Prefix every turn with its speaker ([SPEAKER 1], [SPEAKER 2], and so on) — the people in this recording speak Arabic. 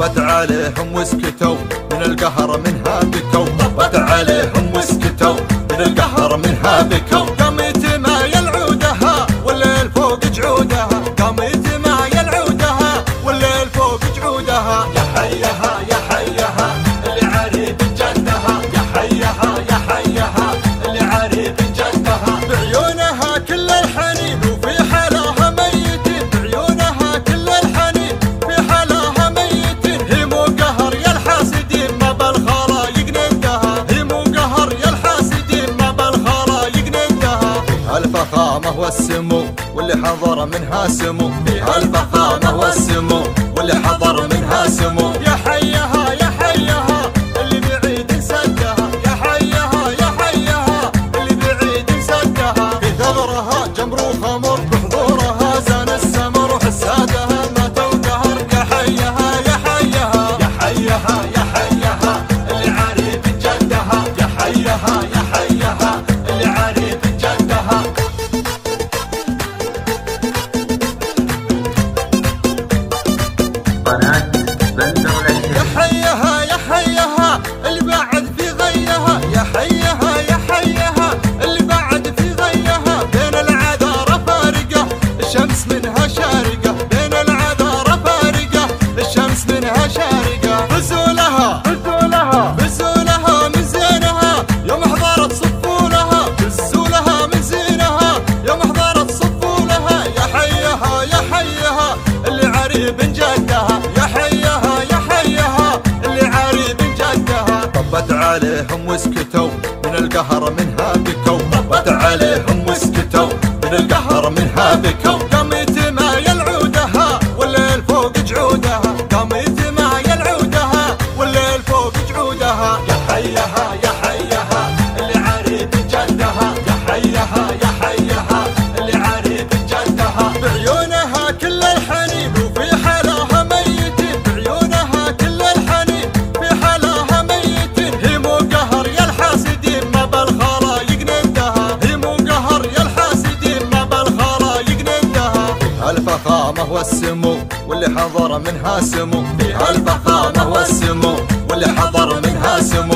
[SPEAKER 1] طبت عليهم وسكتوا من القهر منها بكوا، طبت عليهم وسكتوا من القهر منها بكوا. قامت ما يلعودها والليل فوق جعودها، قامت ما يلعودها والليل فوق جعودها. يا حيها يا حيها اللي عريب جدها، يا حيها يا حيها اللي عريب جدها. بعيونها كل الحنين وفي حلاها ميتين، بعيونها كل الحنين في حلاها ميتين. هي مو قهر يا الحاسدين ما بالخلايق ندها، هي مو قهر يا الحاسدين ما بالخلايق ندها. الفخامة والسمو واللي حضر منها سمو، فيها الفخامة والسمو واللي حضر منها سمو. يا حيها يا حيها اللي بعيد سدها، يا حيها يا حيها اللي بعيد سدها. في ثغرها جمر وخمر بحضورها زان السمر، وحسادها ما توقهر. يا حيها يا حيها يا حيها يا حيها اللي عريب جدها، يا حيها يا حيها اللي عريب جدها. يا حيها يا حيها اللي بعد في غيها، يا حيها يا حيها اللي بعد في غيها. بين العذارى فارقة الشمس منها شارقة، بين العذارى فارقة الشمس منها شارقة. فزولها فزولها فزولها من زينها يوم حضرت صفولها، فزولها من زينها يوم حضرت صفولها. يا حيها يا حيها اللي عريب جدها، يا حيها يا حيها اللي عريب جدها. طبت عليهم وسكتوا من القهر منها بكوا، طبت عليهم وسكتوا من القهر منها بكوا. قامت ما يلعودها والليل فوق جعودها، قامت ما يلعودها والليل فوق جعودها. يا حيها يا حيها اللي عريب جدها، يا حيها يا حيها اللي عريب جدها. بعيونها كل الحنين وفي حلاها ميتين، بعيونها كل الحنين في حلاها ميتين. هي مو قهر يا الحاسدين ما بالخلايق ندها، هي مو قهر يا الحاسدين ما بالخلايق ندها. فيها الفخامة والسمو واللي حضر منها سمو، فيها الفخامة والسمو واللي حضر منها سمو.